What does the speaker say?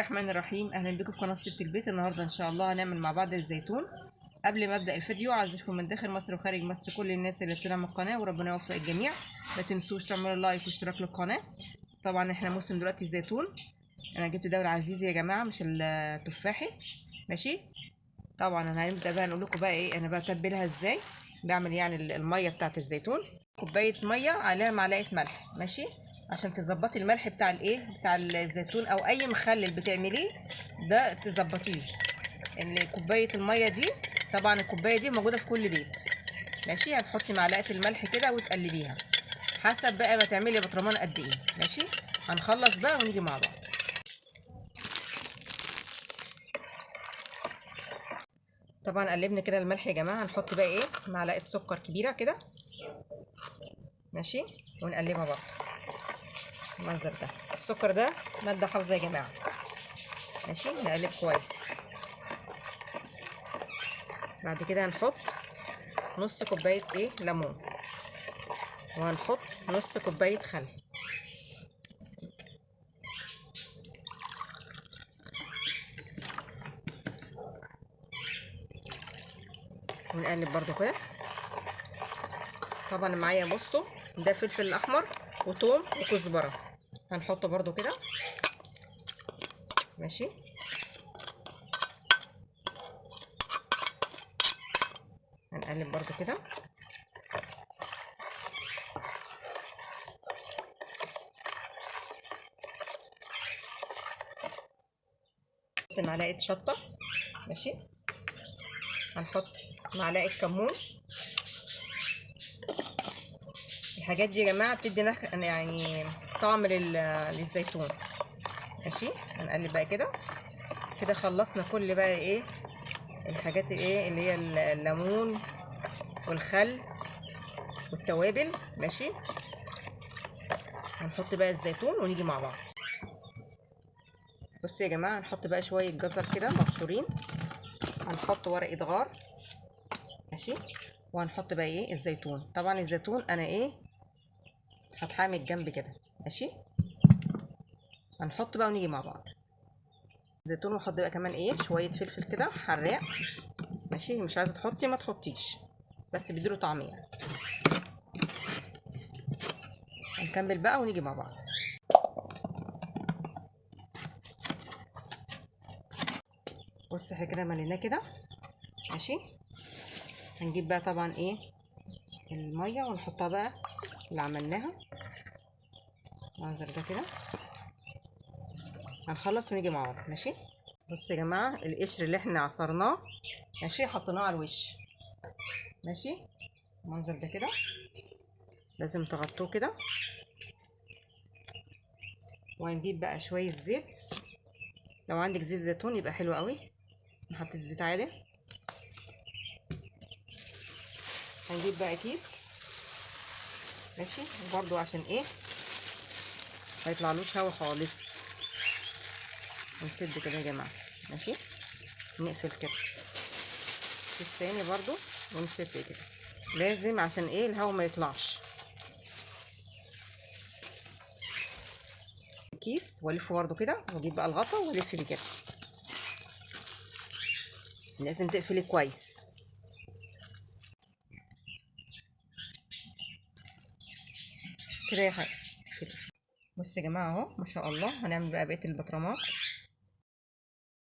الرحمن الرحيم. اهلا بكم في قناه ست البيت. النهارده ان شاء الله هنعمل مع بعض الزيتون. قبل ما ابدا الفيديو عايزكم من داخل مصر وخارج مصر كل الناس اللي بتدعم القناه وربنا يوفق الجميع. ما تنسوش تعملوا لايك واشتراك للقناه. طبعا احنا موسم دلوقتي الزيتون. انا جبت ده العزيزي يا جماعه مش التفاحي، ماشي. طبعا انا هنبدا بقى نقول لكم بقى ايه انا بتبلها ازاي. بعمل يعني الميه بتاعه الزيتون، كوبايه ميه عليها معلقه ملح، ماشي، عشان تظبطي الملح بتاع الايه بتاع الزيتون او اي مخلل بتعمليه ده تظبطيه. كوبايه الميه دي طبعا الكوبايه دي موجوده في كل بيت، ماشي. هتحطي معلقه الملح كده وتقلبيها حسب بقى ما تعملي بطرمان قد ايه، ماشي. هنخلص بقى ونيجي مع بعض. طبعا قلبنا كده الملح يا جماعه. هنحط بقى ايه معلقه سكر كبيره كده، ماشي، ونقلبها برضه المنظر ده. السكر ده ماده حافظه يا جماعه، ماشي. نقلب كويس. بعد كده هنحط نص كوبايه ايه ليمون، وهنحط نص كوبايه خل، ونقلب برضو كده. طبعا معايا بصوا ده فلفل احمر وثوم وكزبره، هنحطه برضو كده، ماشي. هنقلب برضو كده. معلقه شطه، ماشي. هنحط معلقه كمون. الحاجات دي يا جماعه بتدي يعني طعم للزيتون، ماشي. هنقلب بقى كده. كده خلصنا كل بقى ايه الحاجات ايه اللي هي الليمون والخل والتوابل، ماشي. هنحط بقى الزيتون ونيجي مع بعض. بصوا يا جماعه هنحط بقى شويه جزر كده مبشورين، هنحط ورقه غار، ماشي. وهنحط بقى ايه الزيتون. طبعا الزيتون انا ايه فاتحاه من الجنب كده، ماشي. هنحط بقى ونيجي مع بعض الزيتون. واحط بقى كمان ايه شويه فلفل كده حراق، ماشي. مش عايزه تحطي ما تحطيش، بس بيديله طعم يعني. هنكمل بقى ونيجي مع بعض. بص احنا كده مليناه كده، ماشي. هنجيب بقى طبعا ايه الميه ونحطها بقى اللي عملناها المنظر ده كده. هنخلص ونيجي مع بعض، ماشي. بصوا يا جماعه القشر اللي احنا عصرناه، ماشي، حطيناه على الوش، ماشي. المنظر ده كده لازم تغطوه كده. وهنجيب بقى شويه زيت، لو عندك زيت زيتون يبقى حلو قوي. نحط الزيت عادي. هنجيب بقى كيس، ماشي، وبرده عشان ايه ما يطلعلوش هوا خالص. ونسد كده يا جماعه، ماشي. نقفل كده كيس تاني برده ونسد كده، لازم عشان ايه الهوا ما يطلعش. كيس والفه برده كده، واجيب بقى الغطا والف بيه كده. لازم تقفلي كويس كده يا حاجه. بصوا يا جماعه اهو ما شاء الله. هنعمل بقى بقيه البطرمات.